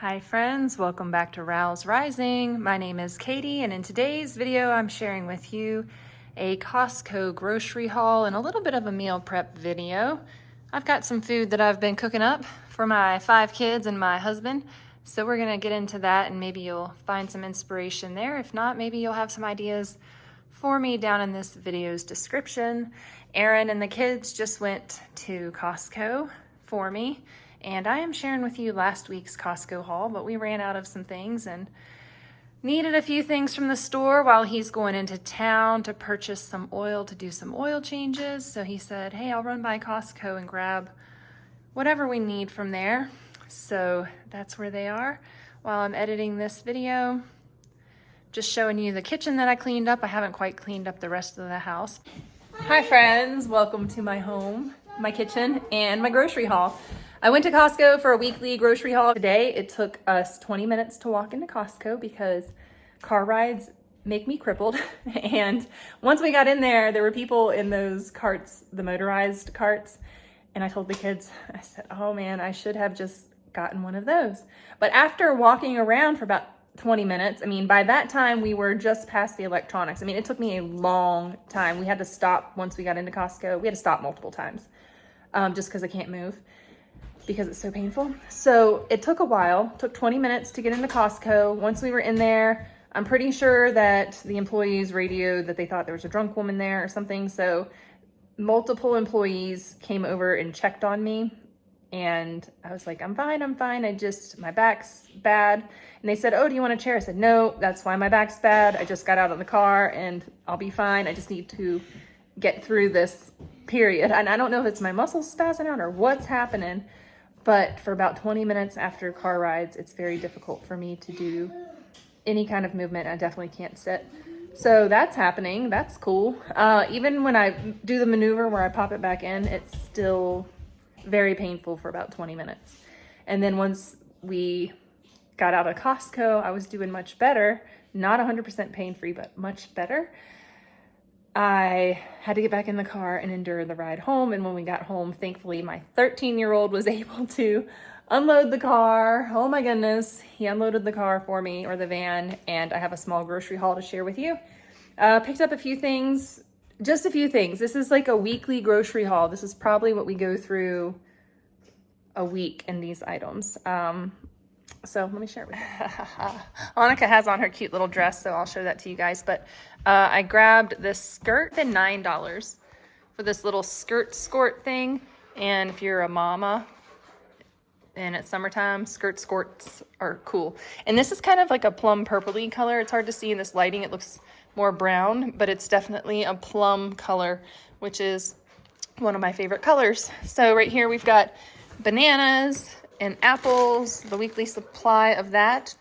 Hi friends, welcome back to Rouse Rising. My name is Katie, and in today's video I'm sharing with you a Costco grocery haul and a little bit of a meal prep video. I've got some food that I've been cooking up for my 5 kids and my husband, so we're gonna get into that and maybe you'll find some inspiration there. If not, maybe you'll have some ideas for me down in this video's description. Aaron and the kids just went to Costco for me, and I am sharing with you last week's Costco haul, but we ran out of some things and needed a few things from the store while he's going into town to purchase some oil to do some oil changes. So he said, hey, I'll run by Costco and grab whatever we need from there. So that's where they are. While I'm editing this video, just showing you the kitchen that I cleaned up. I haven't quite cleaned up the rest of the house. Hi friends, welcome to my home, my kitchen, and my grocery haul. I went to Costco for a weekly grocery haul today. It took us 20 minutes to walk into Costco because car rides make me crippled. And once we got in there were people in those carts, the motorized carts. And I told the kids, I said, oh man, I should have just gotten one of those. But after walking around for about 20 minutes, I mean, by that time we were just past the electronics. I mean, it took me a long time. We had to stop once we got into Costco. We had to stop multiple times just because I can't move, because it's so painful. So it took a while, took 20 minutes to get into Costco. Once we were in there, I'm pretty sure that the employees radioed that they thought there was a drunk woman there or something. So multiple employees came over and checked on me. And I was like, I'm fine. My back's bad. And they said, oh, do you want a chair? I said, no, that's why my back's bad. I just got out of the car and I'll be fine. I just need to get through this period. And I don't know if it's my muscles spazzing out or what's happening, but for about 20 minutes after car rides, it's very difficult for me to do any kind of movement. I definitely can't sit. So that's happening. That's cool. Even when I do the maneuver where I pop it back in, it's still very painful for about 20 minutes. And then once we got out of Costco, I was doing much better. Not 100% pain-free, but much better. I had to get back in the car and endure the ride home. And when we got home, thankfully, my 13-year-old was able to unload the car. Oh my goodness. He unloaded the car for me, or the van, and I have a small grocery haul to share with you. Picked up a few things, just a few things. This is like a weekly grocery haul. This is probably what we go through a week in these items. So let me share it with you. Annika has on her cute little dress, so I'll show that to you guys. But I grabbed this skirt for $9 for this little skirt thing. And if you're a mama and it's summertime, skirts are cool. And this is kind of like a plum purpley color. It's hard to see in this lighting. It looks more brown, but it's definitely a plum color, which is one of my favorite colors. So right here we've got bananas and apples, the weekly supply of that.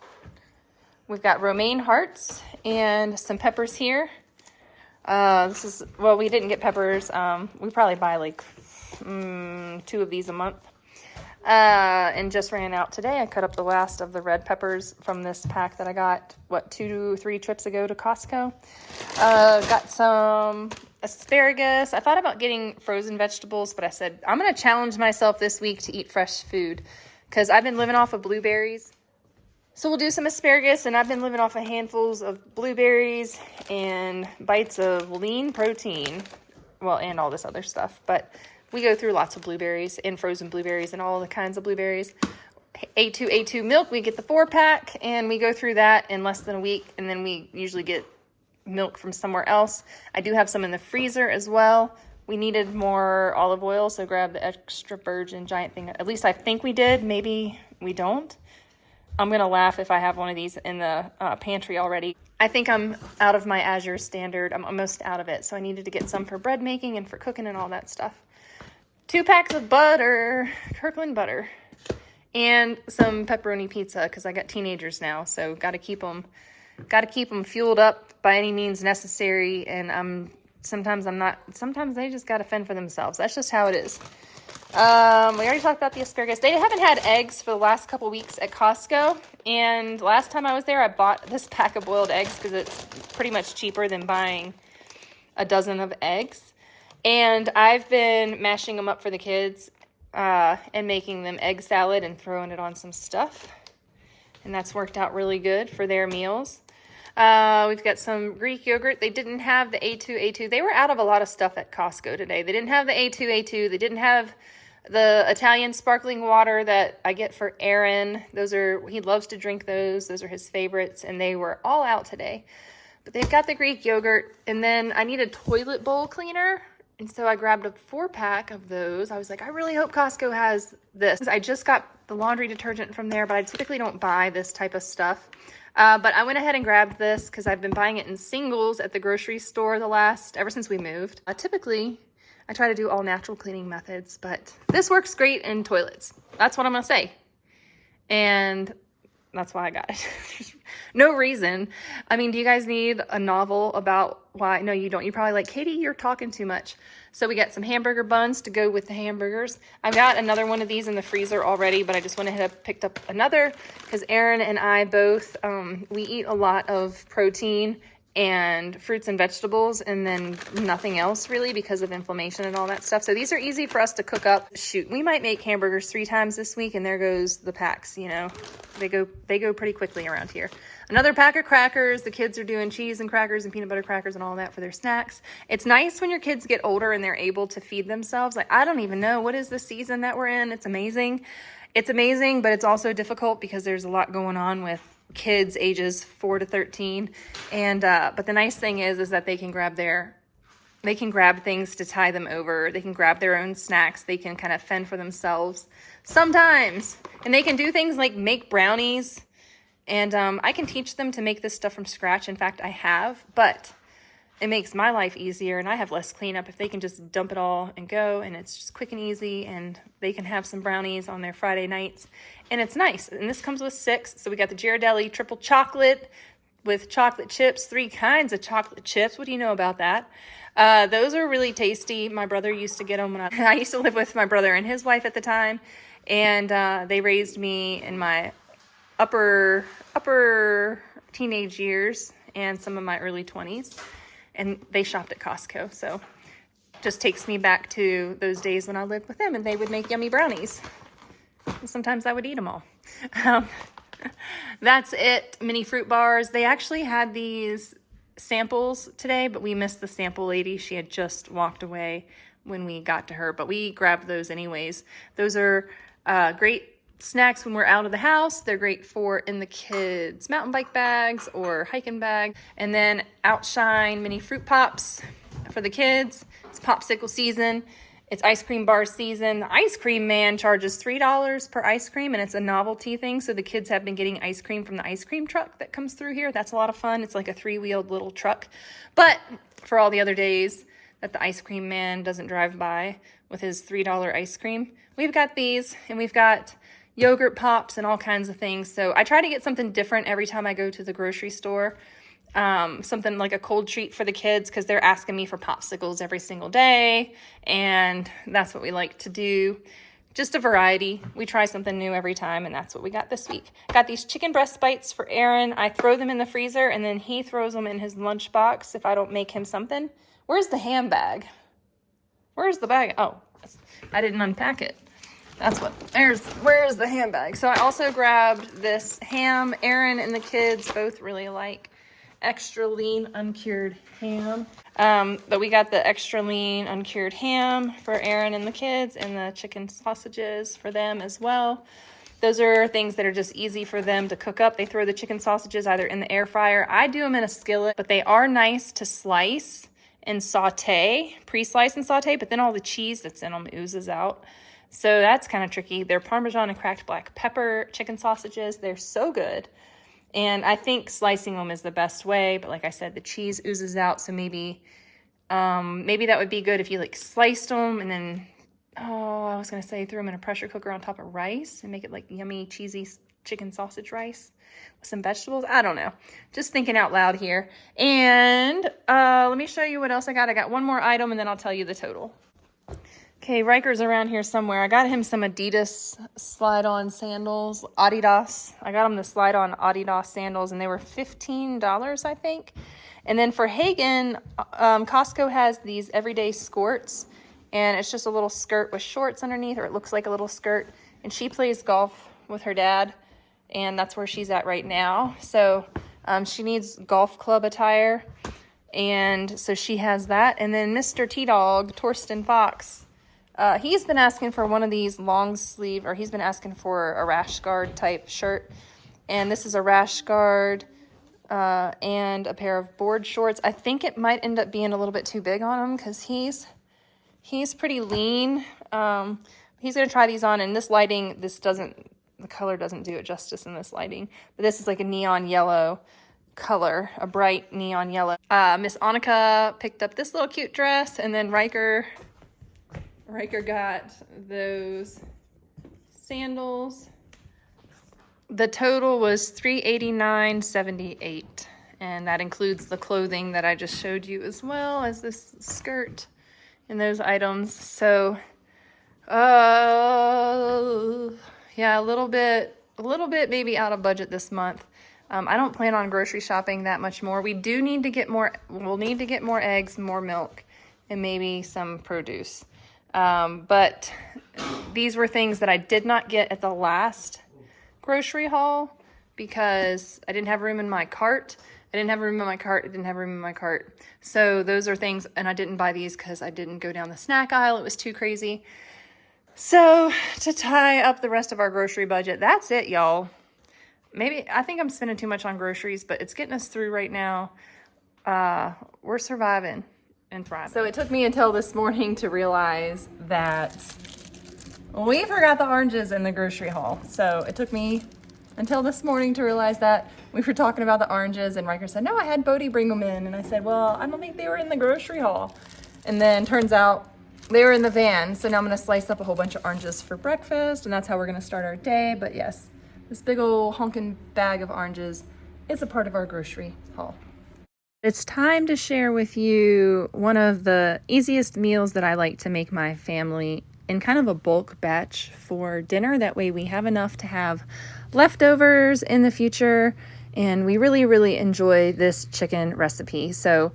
We've got romaine hearts and some peppers here. We didn't get peppers. We probably buy like 2 of these a month. And just ran out today. I cut up the last of the red peppers from this pack that I got, 2-3 trips ago to Costco. Got some asparagus. I thought about getting frozen vegetables, but I said, I'm going to challenge myself this week to eat fresh food because I've been living off of blueberries. So we'll do some asparagus, and I've been living off of handfuls of blueberries and bites of lean protein. Well, and all this other stuff, but we go through lots of blueberries and frozen blueberries and all the kinds of blueberries. A2 milk, we get the 4-pack, and we go through that in less than a week, and then we usually get milk from somewhere else. I do have some in the freezer as well. We needed more olive oil, so grab the extra virgin giant thing. At least I think we did. Maybe we don't. I'm going to laugh if I have one of these in the pantry already. I think I'm out of my Azure standard. I'm almost out of it, so I needed to get some for bread making and for cooking and all that stuff. 2 packs of butter, Kirkland butter, and some pepperoni pizza because I got teenagers now, so got to keep them fueled up by any means necessary. And sometimes they just got to fend for themselves. That's just how it is. We already talked about the asparagus. They haven't had eggs for the last couple weeks at Costco, and last time I was there, I bought this pack of boiled eggs because it's pretty much cheaper than buying a dozen of eggs. And I've been mashing them up for the kids and making them egg salad and throwing it on some stuff. and that's worked out really good for their meals. We've got some Greek yogurt. They didn't have the A2. They were out of a lot of stuff at Costco today. They didn't have the A2. They didn't have the Italian sparkling water that I get for Aaron. He loves to drink those. Those are his favorites, and they were all out today. But they've got the Greek yogurt, and then I need a toilet bowl cleaner, and so I grabbed a 4-pack of those. I was like, I really hope Costco has this. I just got the laundry detergent from there, but I typically don't buy this type of stuff. But I went ahead and grabbed this because I've been buying it in singles at the grocery store ever since we moved. Typically, I try to do all natural cleaning methods, but this works great in toilets. That's what I'm going to say. And that's why I got it. No reason. I mean, do you guys need a novel about why? No, you don't. You're probably like, Katie, you're talking too much. So we got some hamburger buns to go with the hamburgers. I've got another one of these in the freezer already, but I just went ahead and picked up another because Aaron and I both, we eat a lot of protein and fruits and vegetables, and then nothing else really because of inflammation and all that stuff. So these are easy for us to cook up. Shoot, we might make hamburgers 3 times this week, and there goes the packs, you know. They go pretty quickly around here. Another pack of crackers. The kids are doing cheese and crackers and peanut butter crackers and all that for their snacks. It's nice when your kids get older and they're able to feed themselves. Like, I don't even know, what is the season that we're in? It's amazing. It's amazing, but it's also difficult because there's a lot going on with kids ages 4 to 13. And but the nice thing is that they can grab things to tie them over. They can grab their own snacks. They can kind of fend for themselves sometimes. And they can do things like make brownies. And I can teach them to make this stuff from scratch. In fact, I have, but it makes my life easier and I have less cleanup if they can just dump it all and go, and it's just quick and easy, and they can have some brownies on their Friday nights, and it's nice. And this comes with 6. So we got the Ghirardelli triple chocolate with chocolate chips, 3 kinds of chocolate chips. What do you know about that? Those are really tasty. My brother used to get them when I used to live with my brother and his wife at the time, and they raised me in my upper teenage years and some of my early 20s. And they shopped at Costco, so just takes me back to those days when I lived with them and they would make yummy brownies. And sometimes I would eat them all. That's it. Mini fruit bars. They actually had these samples today, but we missed the sample lady. She had just walked away when we got to her, but we grabbed those anyways. Those are great snacks when we're out of the house. They're great for in the kids' mountain bike bags or hiking bag. And then Outshine mini fruit pops for the kids. It's popsicle season. It's ice cream bar season. The ice cream man charges $3 per ice cream, and it's a novelty thing. So the kids have been getting ice cream from the ice cream truck that comes through here. That's a lot of fun. It's like a 3-wheeled little truck. But for all the other days that the ice cream man doesn't drive by with his $3 ice cream, we've got these, and we've got yogurt pops and all kinds of things. So I try to get something different every time I go to the grocery store. Something like a cold treat for the kids because they're asking me for popsicles every single day, and that's what we like to do. Just a variety. We try something new every time, and that's what we got this week. Got these chicken breast bites for Aaron. I throw them in the freezer, and then he throws them in his lunchbox if I don't make him something. Where's the ham bag? Where's the bag? Oh, I didn't unpack it. That's what, where's the ham bag? So I also grabbed this ham. Aaron and the kids both really like extra lean uncured ham. But we got the extra lean uncured ham for Aaron and the kids, and the chicken sausages for them as well. Those are things that are just easy for them to cook up. They throw the chicken sausages either in the air fryer. I do them in a skillet, but they are nice to slice and saute, pre-slice and saute, but then all the cheese that's in them oozes out. So that's kind of tricky. They're Parmesan and cracked black pepper chicken sausages. They're so good. And I think slicing them is the best way. But like I said, the cheese oozes out. So maybe that would be good if you like sliced them and then, I was going to say threw them in a pressure cooker on top of rice and make it like yummy, cheesy chicken sausage rice with some vegetables. I don't know. Just thinking out loud here. And let me show you what else I got. I got one more item and then I'll tell you the total. Okay, Riker's around here somewhere. I got him some Adidas slide-on sandals, Adidas. I got him the slide-on Adidas sandals, and they were $15, I think. And then for Hagen, Costco has these everyday skirts, and it's just a little skirt with shorts underneath, or it looks like a little skirt. And she plays golf with her dad, and that's where she's at right now. So she needs golf club attire, and so she has that. And then Mr. T-Dog, Torsten Fox, he's been asking for one of these long sleeve, or he's been asking for a rash guard type shirt. And this is a rash guard and a pair of board shorts. I think it might end up being a little bit too big on him because he's pretty lean. He's going to try these on, and this lighting, the color doesn't do it justice in this lighting. But this is like a neon yellow color, a bright neon yellow. Miss Annika picked up this little cute dress, and then Riker got those sandals. The total was $389.78, and that includes the clothing that I just showed you, as well as this skirt and those items. So, yeah, a little bit maybe out of budget this month. I don't plan on grocery shopping that much more. We do need to get more. We'll need to get more eggs, more milk, and maybe some produce. But these were things that I did not get at the last grocery haul because I didn't have room in my cart. So those are things, and I didn't buy these because I didn't go down the snack aisle. It was too crazy. So to tie up the rest of our grocery budget, that's it, y'all. I think I'm spending too much on groceries, but it's getting us through right now. We're surviving and thriving. So it took me until this morning to realize that we forgot the oranges in the grocery haul. So it took me until this morning to realize that we were talking about the oranges, and Riker said, no, I had Bodie bring them in. And I said, well, I don't think they were in the grocery haul. And then turns out they were in the van. So now I'm going to slice up a whole bunch of oranges for breakfast, and that's how we're going to start our day. But yes, this big old honking bag of oranges is a part of our grocery haul. It's time to share with you one of the easiest meals that I like to make my family in kind of a bulk batch for dinner. That way we have enough to have leftovers in the future, and we really, really enjoy this chicken recipe. So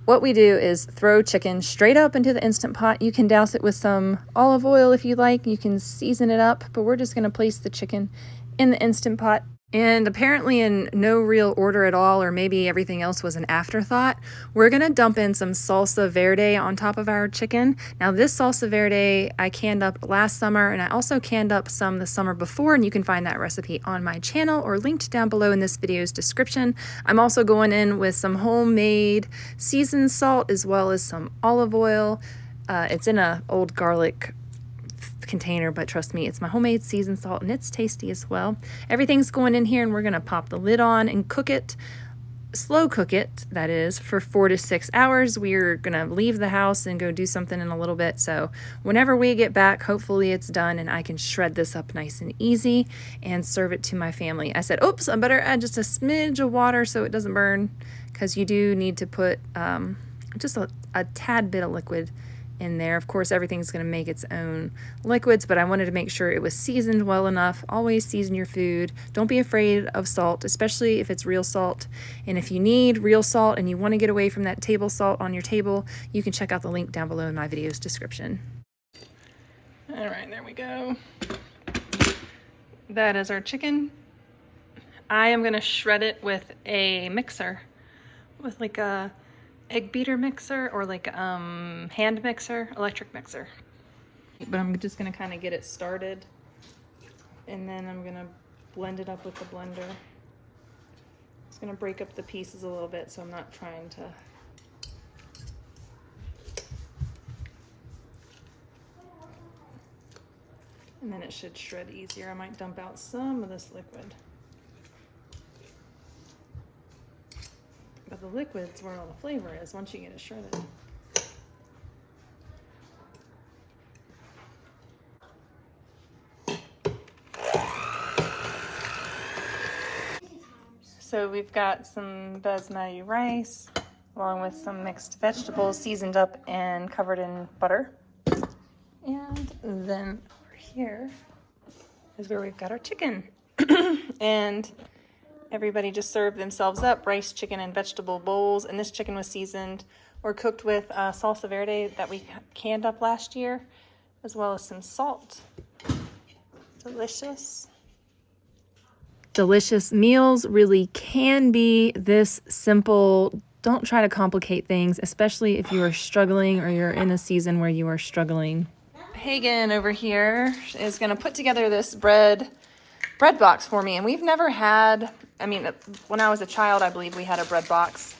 what we do is throw chicken straight up into the Instant Pot. You can douse it with some olive oil if you like. You can season it up, but we're just going to place the chicken in the Instant Pot. And apparently in no real order at all, or maybe everything else was an afterthought, we're going to dump in some salsa verde on top of our chicken. Now this salsa verde I canned up last summer, and I also canned up some the summer before, and you can find that recipe on my channel or linked down below in this video's description. I'm also going in with some homemade seasoned salt as well as some olive oil. It's in an old garlic container, but trust me, it's my homemade seasoned salt, and it's tasty as well. Everything's going in here, and we're going to pop the lid on and cook it, slow cook it, that is, for 4 to 6 hours. We're going to leave the house and go do something in a little bit, so whenever we get back, hopefully it's done and I can shred this up nice and easy and serve it to my family. I said, oops, I better add just a smidge of water so it doesn't burn, because you do need to put just a tad bit of liquid in there. Of course, everything's going to make its own liquids, but I wanted to make sure it was seasoned well enough. Always season your food. Don't be afraid of salt, especially if it's real salt. And if you need real salt and you want to get away from that table salt on your table, you can check out the link down below in my video's description. All right, there we go. That is our chicken. I am going to shred it with a mixer, with like a egg beater mixer, or like hand mixer, electric mixer. But I'm just gonna kind of get it started, and then I'm gonna blend it up with the blender. It's gonna break up the pieces a little bit, so I'm not trying to. And then it should shred easier. I might dump out some of this liquid. But the liquid's where all the flavor is once you get it shredded. So we've got some basmati rice along with some mixed vegetables seasoned up and covered in butter. And then over here is where we've got our chicken. And everybody just served themselves up rice, chicken, and vegetable bowls. And this chicken was seasoned or cooked with salsa verde that we canned up last year, as well as some salt. Delicious. delicious meals really can be this simple. Don't try to complicate things, especially if you are struggling or you're in a season where you are struggling. Hagen over here is going to put together this bread box for me. And we've never had, I mean, when I was a child, I believe we had a bread box.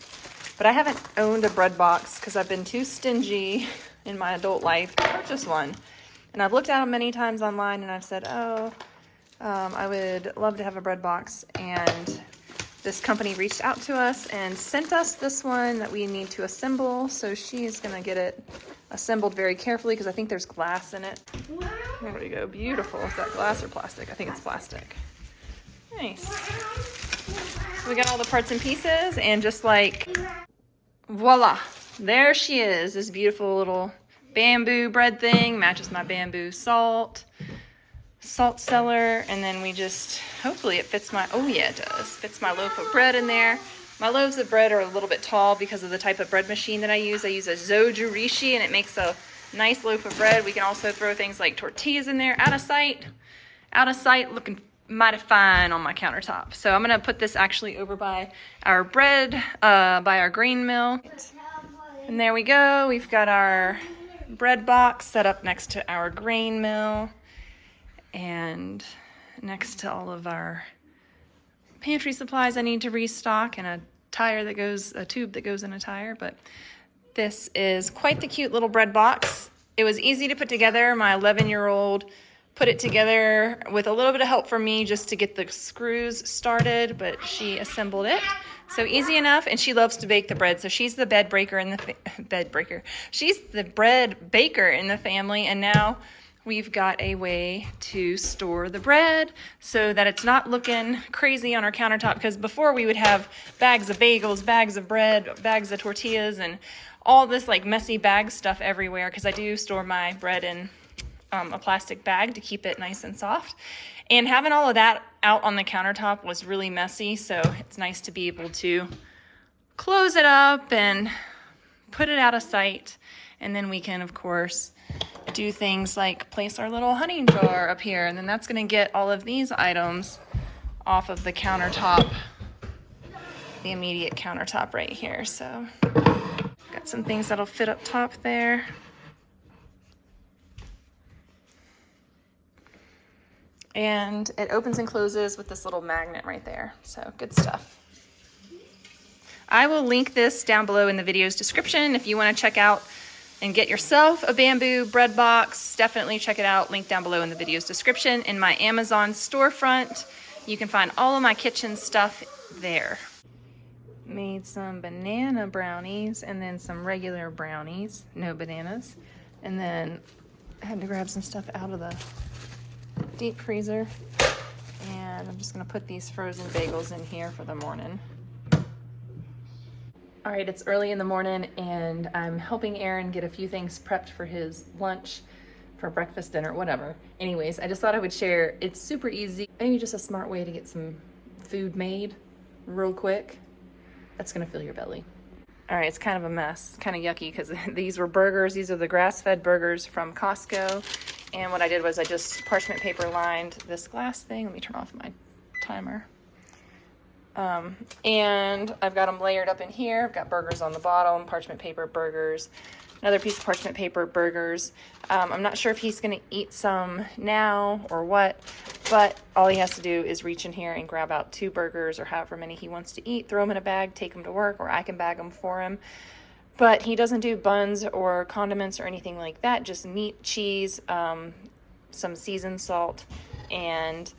But I haven't owned a bread box because I've been too stingy in my adult life to purchase one. And I've looked at them many times online and I've said, I would love to have a bread box. And this company reached out to us and sent us this one that we need to assemble. So she is going to get it assembled very carefully because I think there's glass in it. There we go. Beautiful. Is that glass or plastic? I think it's plastic. Nice. So we got all the parts and pieces, and just like voila, there she is. This beautiful little bamboo bread thing matches my bamboo salt cellar, and then we just, hopefully it fits my, oh yeah, it does. Fits my loaf of bread in there. My loaves of bread are a little bit tall because of the type of bread machine that I use. I use a Zojurishi, and it makes a nice loaf of bread. We can also throw things like tortillas in there, out of sight, looking mighty fine on my countertop. So I'm gonna put this actually over by our bread, by our grain mill. And there we go. We've got our bread box set up next to our grain mill and next to all of our pantry supplies I need to restock, and a tube that goes in a tire. But this is quite the cute little bread box. It was easy to put together. My 11-year-old put it together with a little bit of help from me just to get the screws started, but she assembled it. So easy enough, and she loves to bake the bread. So she's the bread baker in the She's the bread baker in the family, and now we've got a way to store the bread so that it's not looking crazy on our countertop, because before we would have bags of bagels, bags of bread, bags of tortillas, and all this like messy bag stuff everywhere, because I do store my bread in a plastic bag to keep it nice and soft. And having all of that out on the countertop was really messy, so it's nice to be able to close it up and put it out of sight. And then we can, of course, do things like place our little honey jar up here, and then that's going to get all of these items off of the countertop, the immediate countertop right here. So got some things that'll fit up top there. And it opens and closes with this little magnet right there. So good stuff. I will link this down below in the video's description if you want to check out and get yourself a bamboo bread box. Definitely check it out. Link down below in the video's description. In my Amazon storefront, you can find all of my kitchen stuff there. Made some banana brownies and then some regular brownies, no bananas. And then I had to grab some stuff out of the deep freezer. And I'm just gonna put these frozen bagels in here for the morning. All right, it's early in the morning and I'm helping Aaron get a few things prepped for his lunch, for breakfast, dinner, whatever. Anyways, I just thought I would share. It's super easy, maybe just a smart way to get some food made real quick. That's gonna fill your belly. All right, it's kind of a mess, kind of yucky, because these were burgers. These are the grass-fed burgers from Costco. And what I did was I just parchment paper lined this glass thing. Let me turn off my timer. And I've got them layered up in here. I've got burgers on the bottom, parchment paper, burgers, another piece of parchment paper, burgers. I'm not sure if he's going to eat some now or what, but all he has to do is reach in here and grab out 2 burgers or however many he wants to eat, throw them in a bag, take them to work, or I can bag them for him. But he doesn't do buns or condiments or anything like that, just meat, cheese, some seasoned salt, and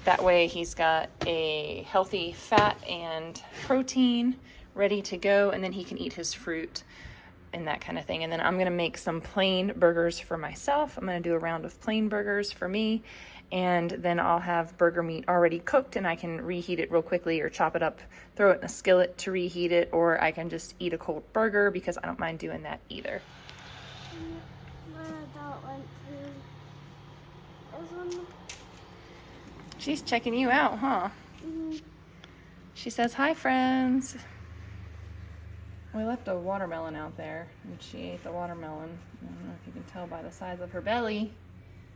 that way he's got a healthy fat and protein ready to go, and then he can eat his fruit and that kind of thing. And then I'm gonna make some plain burgers for myself. I'm gonna do a round of plain burgers for me, and then I'll have burger meat already cooked and I can reheat it real quickly or chop it up, throw it in a skillet to reheat it, or I can just eat a cold burger because I don't mind doing that either. She's checking you out, huh? Mm-hmm. She says, hi, friends. We left a watermelon out there, and she ate the watermelon. I don't know if you can tell by the size of her belly.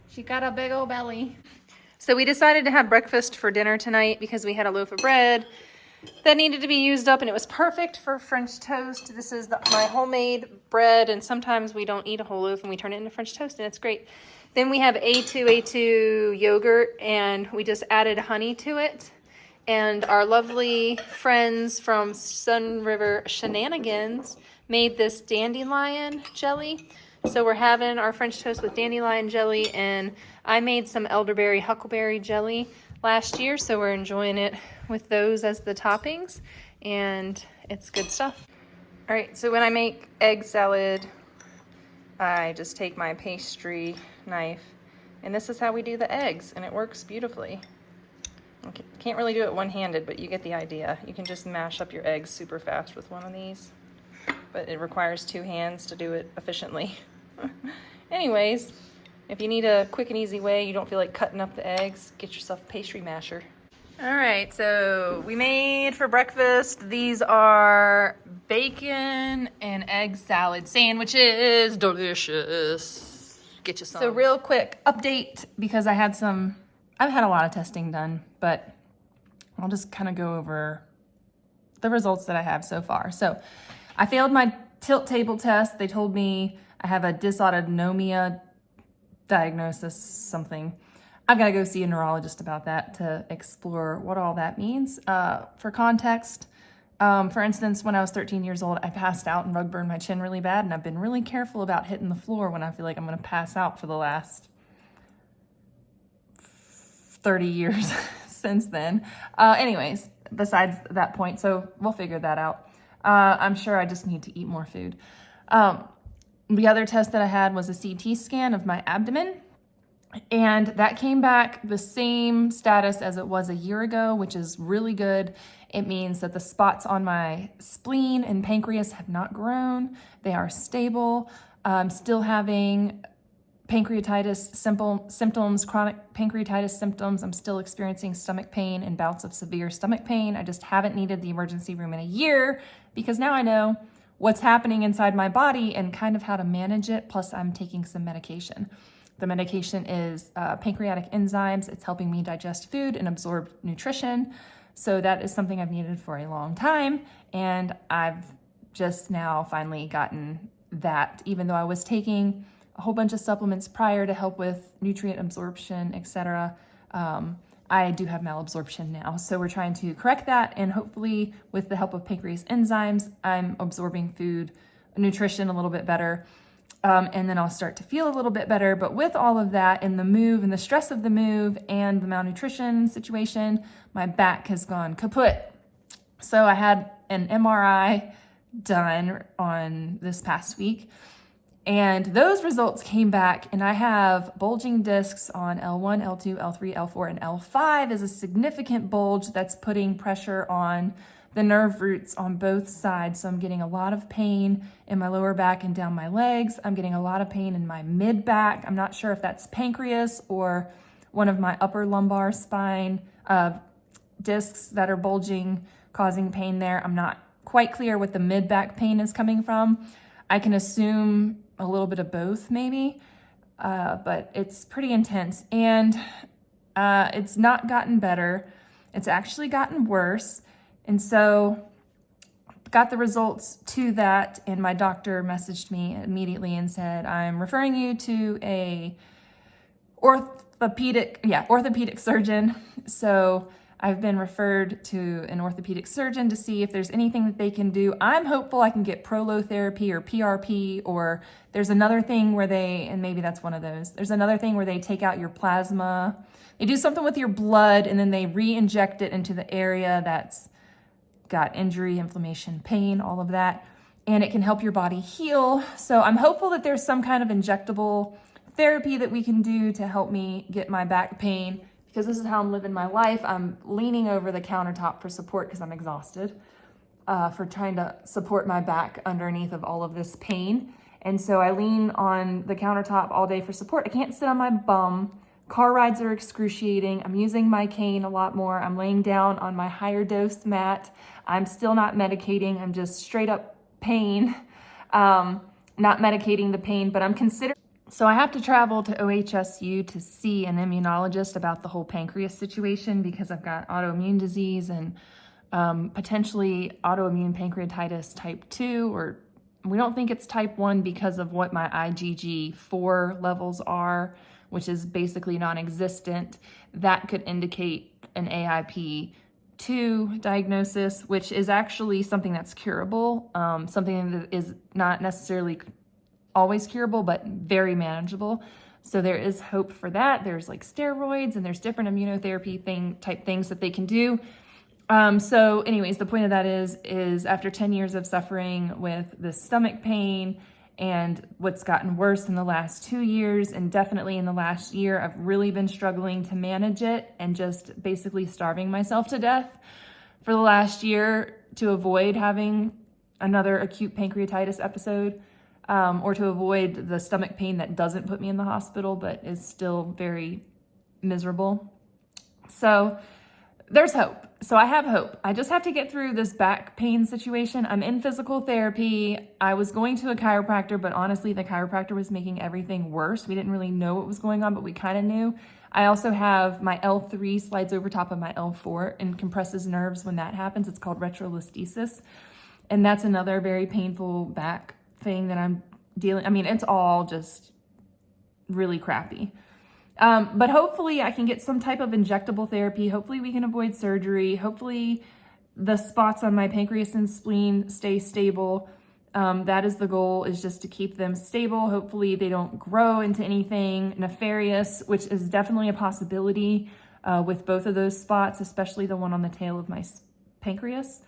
She got a big old belly. So we decided to have breakfast for dinner tonight because we had a loaf of bread that needed to be used up, and it was perfect for French toast. This is my homemade bread, and sometimes we don't eat a whole loaf and we turn it into French toast, and it's great. Then we have A2 yogurt, and we just added honey to it. And our lovely friends from Sun River Shenanigans made this dandelion jelly. So we're having our French toast with dandelion jelly, and I made some elderberry huckleberry jelly last year, so we're enjoying it with those as the toppings, and it's good stuff. All right, so when I make egg salad, I just take my pastry knife, and this is how we do the eggs, and it works beautifully. Can't really do it one-handed, but you get the idea. You can just mash up your eggs super fast with one of these, but it requires 2 hands to do it efficiently. Anyways, if you need a quick and easy way, you don't feel like cutting up the eggs, get yourself a pastry masher. All right, so we made for breakfast, these are bacon and egg salad sandwiches. Delicious. Get you some. So real quick update, because I've had a lot of testing done, but I'll just kind of go over the results that I have so far. So I failed my tilt table test. They told me I have a dysautonomia diagnosis, something. I've got to go see a neurologist about that to explore what all that means. For context, for instance, when I was 13 years old, I passed out and rug burned my chin really bad, and I've been really careful about hitting the floor when I feel like I'm going to pass out for the last 30 years since then. Anyways, besides that point, so we'll figure that out. I'm sure I just need to eat more food. The other test that I had was a CT scan of my abdomen, and that came back the same status as it was a year ago, which is really good. It means that the spots on my spleen and pancreas have not grown. They are stable. I'm still having pancreatitis symptoms, chronic pancreatitis symptoms. I'm still experiencing stomach pain and bouts of severe stomach pain. I just haven't needed the emergency room in a year because now I know what's happening inside my body and kind of how to manage it. Plus I'm taking some medication. The medication is pancreatic enzymes. It's helping me digest food and absorb nutrition. So that is something I've needed for a long time. And I've just now finally gotten that, even though I was taking a whole bunch of supplements prior to help with nutrient absorption, etc. I do have malabsorption now. So we're trying to correct that, and hopefully with the help of pancreas enzymes, I'm absorbing food, nutrition a little bit better, and then I'll start to feel a little bit better. But with all of that and the move and the stress of the move and the malnutrition situation, my back has gone kaput. So I had an MRI done on this past week, and those results came back, and I have bulging discs on L1, L2, L3, L4, and L5 is a significant bulge that's putting pressure on the nerve roots on both sides. So I'm getting a lot of pain in my lower back and down my legs. I'm getting a lot of pain in my mid back. I'm not sure if that's pancreas or one of my upper lumbar spine discs that are bulging, causing pain there. I'm not quite clear what the mid back pain is coming from. I can assume a little bit of both maybe, but it's pretty intense, and it's not gotten better. It's actually gotten worse. And so got the results to that, and my doctor messaged me immediately and said, I'm referring you to a orthopedic surgeon. So I've been referred to an orthopedic surgeon to see if there's anything that they can do. I'm hopeful I can get prolotherapy or PRP, or there's another thing where and maybe that's one of those. There's another thing where they take out your plasma. They do something with your blood, and then they re-inject it into the area that's got injury, inflammation, pain, all of that. And it can help your body heal. So I'm hopeful that there's some kind of injectable therapy that we can do to help me get my back pain, because this is how I'm living my life. I'm leaning over the countertop for support because I'm exhausted for trying to support my back underneath of all of this pain. And so I lean on the countertop all day for support. I can't sit on my bum. Car rides are excruciating. I'm using my cane a lot more. I'm laying down on my higher dose mat. I'm still not medicating. I'm just straight up pain, not medicating the pain, but I'm considering. So I have to travel to OHSU to see an immunologist about the whole pancreas situation because I've got autoimmune disease and potentially autoimmune pancreatitis type 2, or we don't think it's type 1 because of what my IgG4 levels are, which is basically non-existent. That could indicate an AIP2 diagnosis, which is actually something that's curable, something that is not necessarily always curable, but very manageable. So there is hope for that. There's like steroids and there's different immunotherapy type things that they can do. So anyways, the point of that is after 10 years of suffering with the stomach pain and what's gotten worse in the last 2 years and definitely in the last year, I've really been struggling to manage it and just basically starving myself to death for the last year to avoid having another acute pancreatitis episode. Or to avoid the stomach pain that doesn't put me in the hospital, but is still very miserable. So there's hope. So I have hope. I just have to get through this back pain situation. I'm in physical therapy. I was going to a chiropractor, but honestly, the chiropractor was making everything worse. We didn't really know what was going on, but we kind of knew. I also have my L3 slides over top of my L4 and compresses nerves when that happens. It's called retrolisthesis. And that's another very painful back thing that I'm dealing. I mean, it's all just really crappy. But hopefully I can get some type of injectable therapy. Hopefully we can avoid surgery. Hopefully the spots on my pancreas and spleen stay stable. That is the goal, is just to keep them stable. Hopefully they don't grow into anything nefarious, which is definitely a possibility with both of those spots, especially the one on the tail of my pancreas.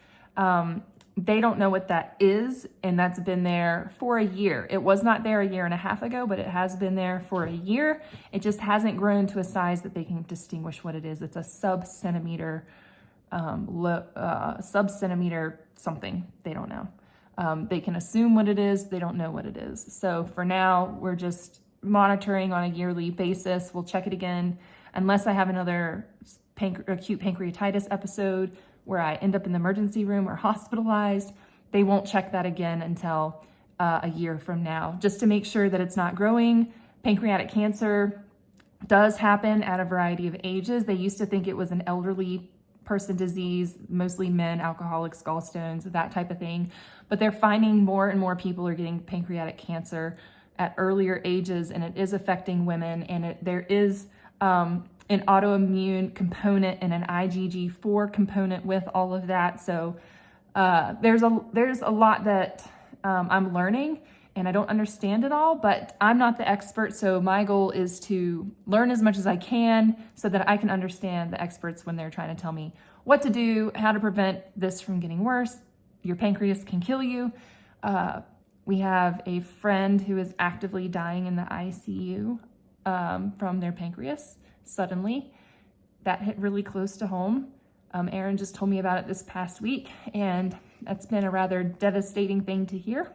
They don't know what that is, and that's been there for a year. It was not there a year and a half ago, but it has been there for a year. It just hasn't grown to a size that they can distinguish what it is. It's a sub-centimeter something. They don't know. They can assume what it is. They don't know what it is. So for now, we're just monitoring on a yearly basis. We'll check it again unless I have another acute pancreatitis episode where I end up in the emergency room or hospitalized. They won't check that again until a year from now, just to make sure that it's not growing. Pancreatic cancer does happen at a variety of ages. They used to think it was an elderly person disease, mostly men, alcoholics, gallstones, that type of thing. But they're finding more and more people are getting pancreatic cancer at earlier ages, and it is affecting women, and there is an autoimmune component and an IgG4 component with all of that. So there's a lot that I'm learning, and I don't understand it all, but I'm not the expert. So my goal is to learn as much as I can so that I can understand the experts when they're trying to tell me what to do, how to prevent this from getting worse. Your pancreas can kill you. We have a friend who is actively dying in the ICU from their pancreas. Suddenly, that hit really close to home. Aaron just told me about it this past week, and that's been a rather devastating thing to hear.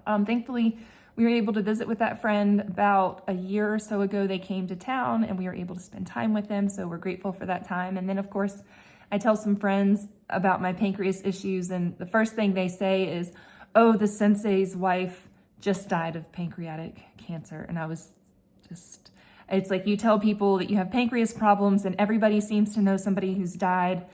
Thankfully, we were able to visit with that friend about a year or so ago. They came to town, and we were able to spend time with them, so we're grateful for that time. And then, of course, I tell some friends about my pancreas issues, and the first thing they say is, oh, the sensei's wife just died of pancreatic cancer. And I was just... It's like you tell people that you have pancreas problems and everybody seems to know somebody who's died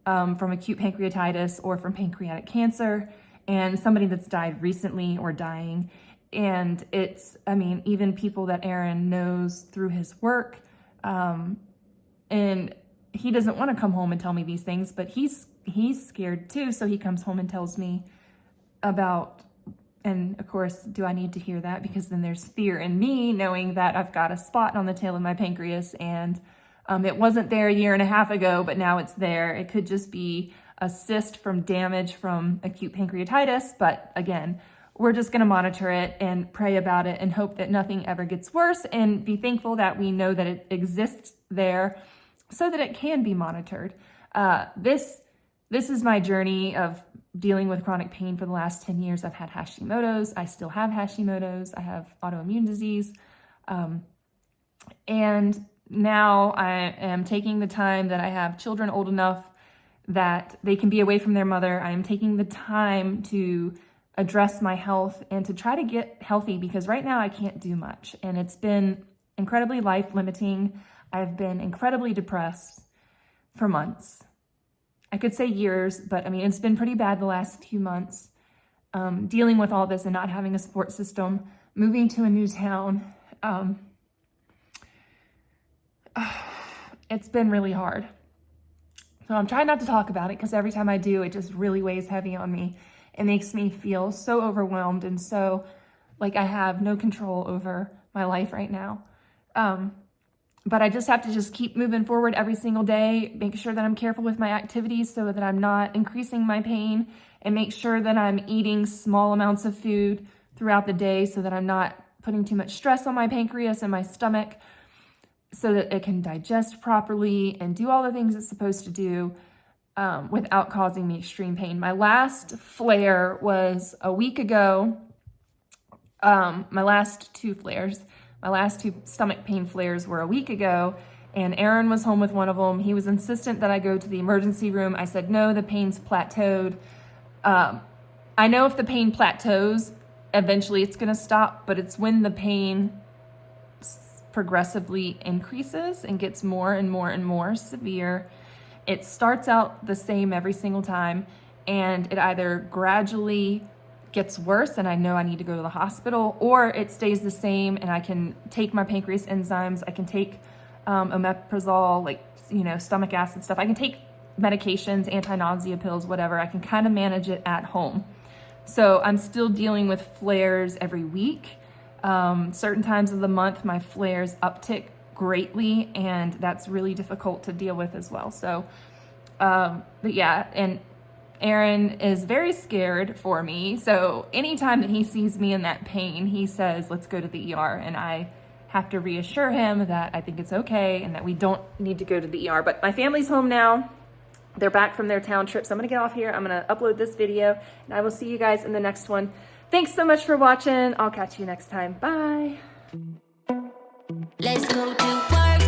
from acute pancreatitis or from pancreatic cancer, and somebody that's died recently or dying. And it's, I mean, even people that Aaron knows through his work, and he doesn't want to come home and tell me these things, but he's scared too. So he comes home and tells me about. And of course, do I need to hear that? Because then there's fear in me knowing that I've got a spot on the tail of my pancreas, and it wasn't there a year and a half ago, but now it's there. It could just be a cyst from damage from acute pancreatitis. But again, we're just going to monitor it and pray about it and hope that nothing ever gets worse, and be thankful that we know that it exists there so that it can be monitored. This is my journey of dealing with chronic pain for the last 10 years. I've had Hashimoto's. I still have Hashimoto's. I have autoimmune disease. And now I am taking the time that I have children old enough that they can be away from their mother. I am taking the time to address my health and to try to get healthy, because right now I can't do much. And it's been incredibly life limiting. I've been incredibly depressed for months. I could say years, but I mean, it's been pretty bad the last few months. Dealing with all this and not having a support system, moving to a new town. It's been really hard. So I'm trying not to talk about it, because every time I do, it just really weighs heavy on me. It makes me feel so overwhelmed and so like I have no control over my life right now. But I just have to just keep moving forward every single day, make sure that I'm careful with my activities so that I'm not increasing my pain, and make sure that I'm eating small amounts of food throughout the day so that I'm not putting too much stress on my pancreas and my stomach, so that it can digest properly and do all the things it's supposed to do without causing me extreme pain. My last flare was a week ago. My last two stomach pain flares were a week ago, and Aaron was home with one of them. He was insistent that I go to the emergency room. I said, no, the pain's plateaued. I know if the pain plateaus, eventually it's gonna stop, but it's when the pain progressively increases and gets more and more and more severe. It starts out the same every single time, and it either gradually gets worse and I know I need to go to the hospital, or it stays the same and I can take my pancreas enzymes, I can take omeprazole, like, you know, stomach acid stuff. I can take medications, anti-nausea pills, whatever. I can kind of manage it at home. So I'm still dealing with flares every week. Certain times of the month, my flares uptick greatly, and that's really difficult to deal with as well. So, but yeah, and Aaron is very scared for me. So anytime that he sees me in that pain, he says, let's go to the ER. And I have to reassure him that I think it's okay and that we don't need to go to the ER. But my family's home now. They're back from their town trip. So I'm gonna get off here. I'm gonna upload this video, and I will see you guys in the next one. Thanks so much for watching. I'll catch you next time. Bye. Let's go to work,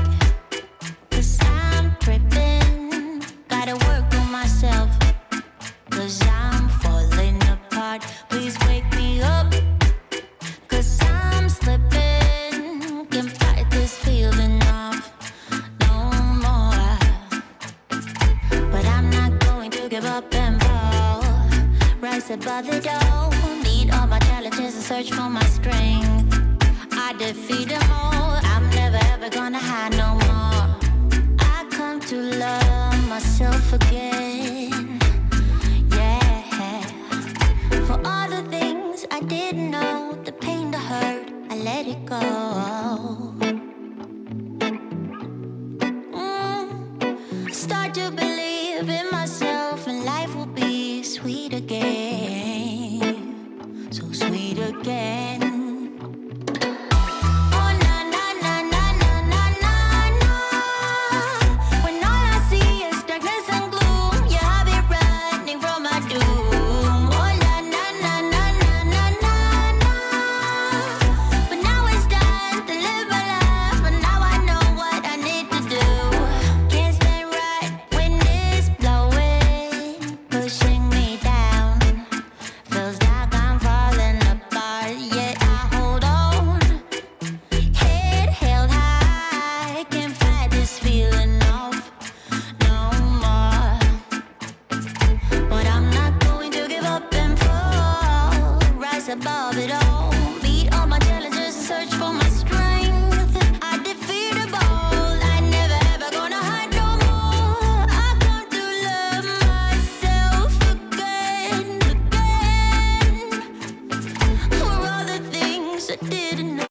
'cause I'm tripping. Gotta work on myself, 'cause I'm falling apart. Please wake me up, 'cause I'm slipping. Can't fight this feeling off no more. But I'm not going to give up and fall. Rise above the door, meet all my challenges and search for my strength. I defeat them all, I'm never ever gonna hide no more. I come to love myself again, yeah. For all the things I didn't know, the pain, the hurt, I let it go. Start to believe in myself, and life will be sweet again, so sweet again. Above it all, meet all my challenges and search for my strength. I defeat them all, I never ever gonna hide no more. I come to love myself again, for all the things I didn't know.